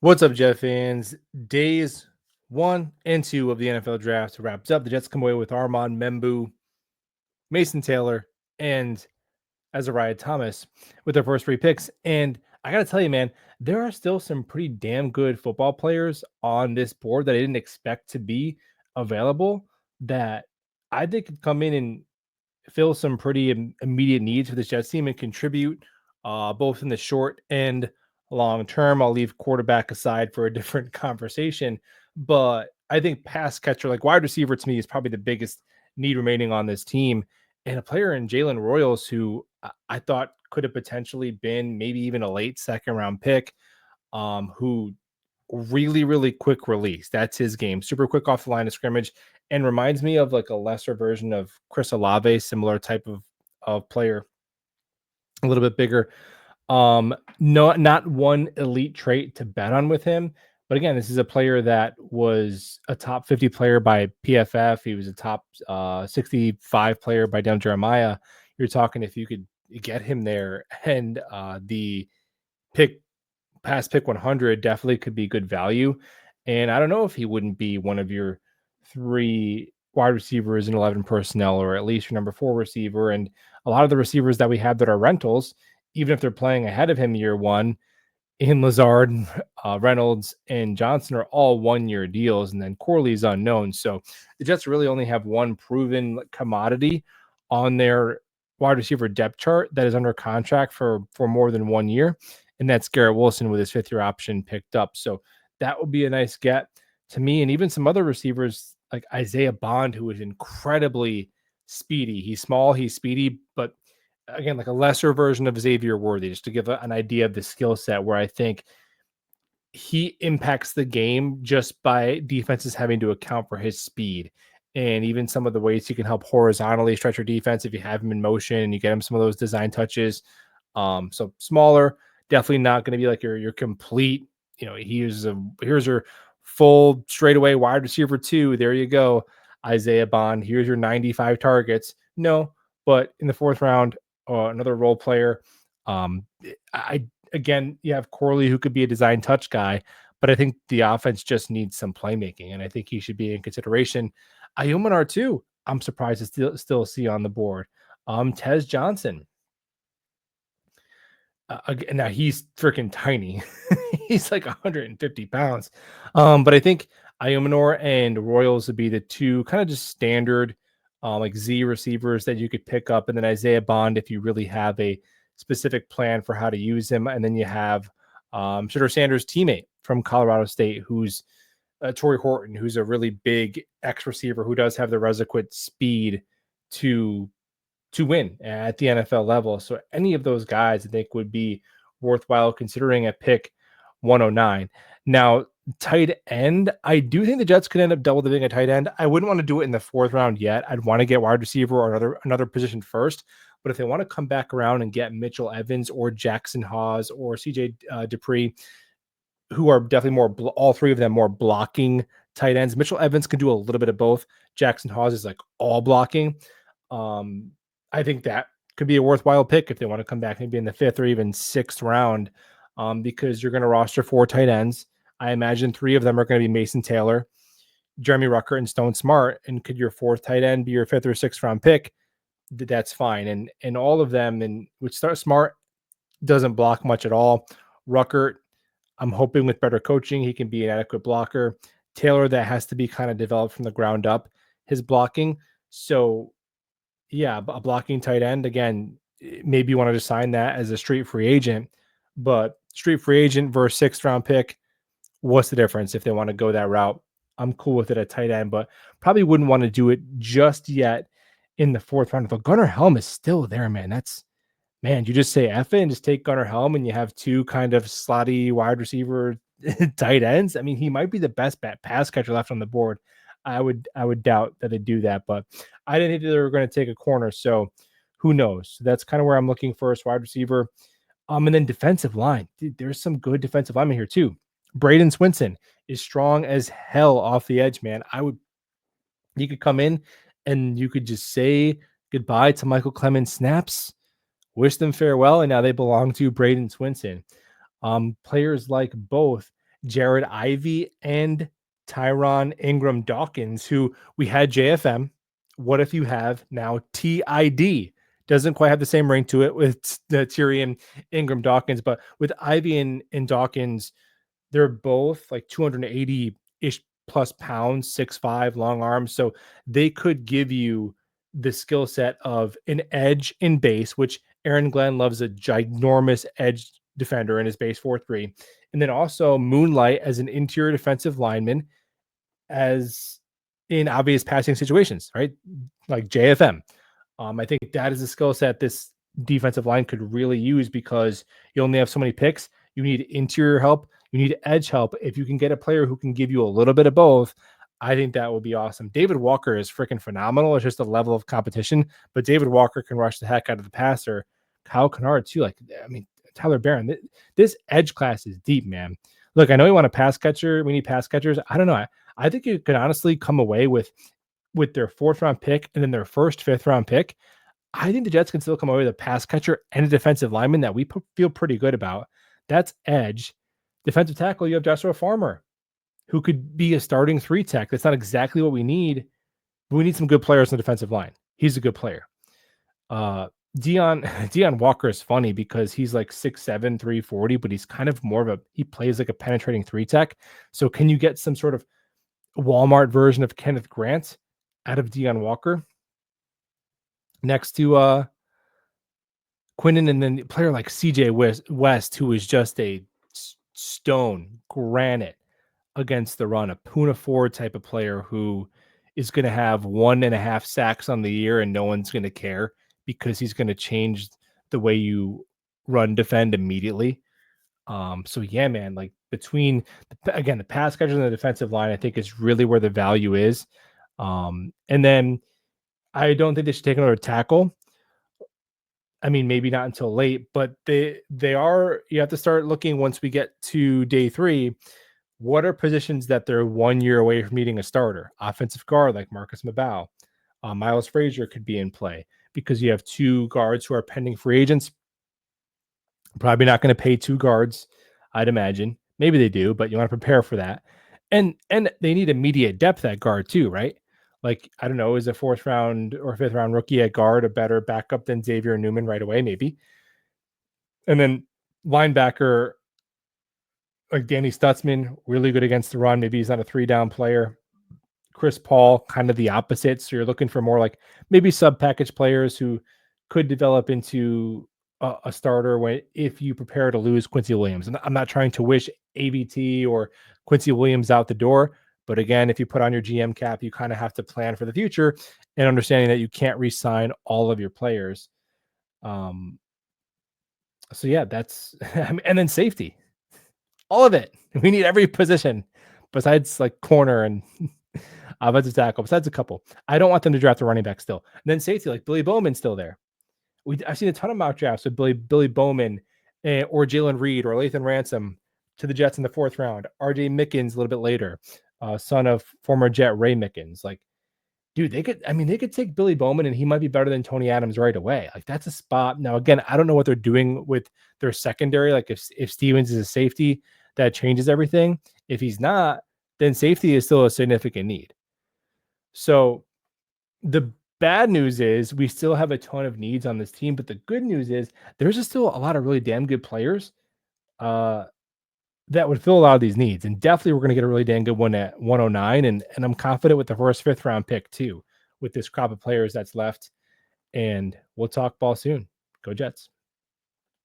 What's up, Jet fans? Days 1 and 2 of the NFL draft wraps up. The Jets come away with Armand Membu, Mason Taylor, and Azariah Thomas with their first three picks. And I got to tell you, man, there are still some pretty damn good football players on this board that I didn't expect to be available that I think could come in and fill some pretty immediate needs for this Jets team and contribute both in the short and long term. I'll leave quarterback aside for a different conversation, but I think pass catcher, like wide receiver, to me is probably the biggest need remaining on this team. And a player in Jalen Royals, who I thought could have potentially been maybe even a late second round pick, who really quick release. That's his game. Super quick off the line of scrimmage and reminds me of like a lesser version of Chris Olave, similar type of player, a little bit bigger. No, not one elite trait to bet on with him. But again, this is a player that was a top 50 player by PFF. He was a top 65 player by Dan Jeremiah. You're talking if you could get him there, and the pick past pick 100 definitely could be good value. And I don't know if he wouldn't be one of your three wide receivers in 11 personnel, or at least your number four receiver. And a lot of the receivers that we have that are rentals, even if they're playing ahead of him year one, in Lazard, Reynolds, and Johnson are all 1 year deals. And then Corley is unknown. So the Jets really only have one proven commodity on their wide receiver depth chart that is under contract for more than 1 year, and that's Garrett Wilson with his fifth-year option picked up. So that would be a nice get to me. And even some other receivers like Isaiah Bond, who is incredibly speedy. He's small, he's speedy, but again, like a lesser version of Xavier Worthy, just to give an idea of the skill set, where I think he impacts the game just by defenses having to account for his speed. And even some of the ways he can help horizontally stretch your defense if you have him in motion and you get him some of those design touches. So smaller, definitely not going to be like your complete, here's your full straightaway wide receiver two. There you go, Isaiah Bond. Here's your 95 targets. No, but in the fourth round, another role player. I again, you have Corley, who could be a design touch guy, but I think the offense just needs some playmaking, and I think he should be in consideration. Ayumanar too. I'm surprised to still see on the board. Tez Johnson. Now he's freaking tiny. He's like 150 pounds. But I think Ayumanor and Royals would be the two kind of just standard like Z receivers that you could pick up. And then Isaiah Bond, if you really have a specific plan for how to use him. And then you have Shedeur Sanders' teammate from Colorado State, who's Torrey Horton, who's a really big X receiver who does have the requisite speed to win at the NFL level. So any of those guys I think would be worthwhile considering at pick 109. Now, tight end, I do think the Jets could end up double dipping a tight end. I wouldn't want to do it in the fourth round yet. I'd want to get wide receiver or another position first. But if they want to come back around and get Mitchell Evans or Jackson Hawes or CJ Dupree, who are definitely all three of them more blocking tight ends. Mitchell Evans can do a little bit of both. Jackson Hawes is like all blocking. I think that could be a worthwhile pick if they want to come back maybe in the fifth or even sixth round, because you're going to roster four tight ends. I imagine three of them are going to be Mason Taylor, Jeremy Ruckert, and Stone Smart. And could your fourth tight end be your fifth or sixth round pick? That's fine. And all of them, and which Smart doesn't block much at all. Ruckert, I'm hoping with better coaching, he can be an adequate blocker. Taylor, that has to be kind of developed from the ground up, his blocking. So yeah, a blocking tight end. Again, maybe you want to just sign that as a straight free agent, but street free agent versus sixth round pick, what's the difference if they want to go that route? I'm cool with it at tight end, but probably wouldn't want to do it just yet in the fourth round. If Gunnar Helm is still there, man, you just say F it and just take Gunnar Helm and you have two kind of slotty wide receiver tight ends. I mean, he might be the best pass catcher left on the board. I would doubt that they do that, but I didn't think they were going to take a corner, so who knows? So that's kind of where I'm looking first, wide receiver. And then defensive line. Dude, there's some good defensive linemen here too. Braden Swinson is strong as hell off the edge, man. You could come in and you could just say goodbye to Michael Clemens snaps, wish them farewell, and now they belong to Braden Swinson. Players like both Jared Ivey and Tyron Ingram Dawkins, who we had JFM. What if you have now TID? Doesn't quite have the same ring to it with the Tyrion Ingram Dawkins, but with Ivy and Dawkins, they're both like 280-ish plus pounds, 6'5", long arms. So they could give you the skill set of an edge in base, which Aaron Glenn loves a ginormous edge defender in his base 4-3. And then also moonlight as an interior defensive lineman as in obvious passing situations, right? Like JFM. I think that is a skill set this defensive line could really use because you only have so many picks. You need interior help. You need edge help. If you can get a player who can give you a little bit of both, I think that would be awesome. David Walker is freaking phenomenal. It's just a level of competition, but David Walker can rush the heck out of the passer. Kyle Kennard too. Like, I mean, Tyler Barron. This edge class is deep, man. Look, I know you want a pass catcher. We need pass catchers. I don't know. I think you could honestly come away with their 4th round pick and then their first 5th round pick. I think the Jets can still come away with a pass catcher and a defensive lineman that we feel pretty good about. That's edge. Defensive tackle, you have Joshua Farmer, who could be a starting 3 tech. That's not exactly what we need, but we need some good players on the defensive line. He's a good player. Deon Walker is funny because he's like 6'7", 340, but he's kind of more of he plays like a penetrating 3 tech. So can you get some sort of Walmart version of Kenneth Grant out of Deon Walker next to Quinnen, and then a player like CJ West, who is just a stone granite against the run, a Puna Ford type of player who is going to have 1.5 sacks on the year and no one's going to care because he's going to change the way you run defend immediately. So yeah, man, like between the pass catchers and the defensive line, I think is really where the value is. And then I don't think they should take another tackle. I mean, maybe not until late, but they are. You have to start looking once we get to day 3. What are positions that they're 1 year away from needing a starter? Offensive guard like Marcus Mabau, Miles Frazier could be in play because you have 2 guards who are pending free agents. Probably not going to pay 2 guards, I'd imagine. Maybe they do, but you want to prepare for that. And they need immediate depth at guard too, right? Like, I don't know, is a 4th round or 5th round rookie at guard a better backup than Xavier Newman right away? Maybe. And then linebacker, like Danny Stutzman, really good against the run. Maybe he's not a 3-down player. Chris Paul, kind of the opposite. So you're looking for more like maybe sub-package players who could develop into a starter if you prepare to lose Quincy Williams. And I'm not trying to wish AVT or Quincy Williams out the door. But again, if you put on your GM cap, you kind of have to plan for the future and understanding that you can't re-sign all of your players. So yeah, that's and then safety. All of it. We need every position besides like corner and offensive tackle, besides a couple. I don't want them to draft a running back still. And then safety, like Billy Bowman's still there. I've seen a ton of mock drafts with Billy Bowman or Jalen Reed or Lathan Ransom to the Jets in the 4th round. RJ Mickens a little bit later, son of former Jet Ray Mickens. Like, dude, they could take Billy Bowman and he might be better than Tony Adams right away. Like, that's a spot. Now, again, I don't know what they're doing with their secondary. Like, if Stevens is a safety, that changes everything. If he's not, then safety is still a significant need. So the bad news is we still have a ton of needs on this team, but the good news is there's just still a lot of really damn good players that would fill a lot of these needs. And definitely we're going to get a really damn good one at 109. And I'm confident with the first 5th round pick too, with this crop of players that's left. And we'll talk ball soon. Go Jets.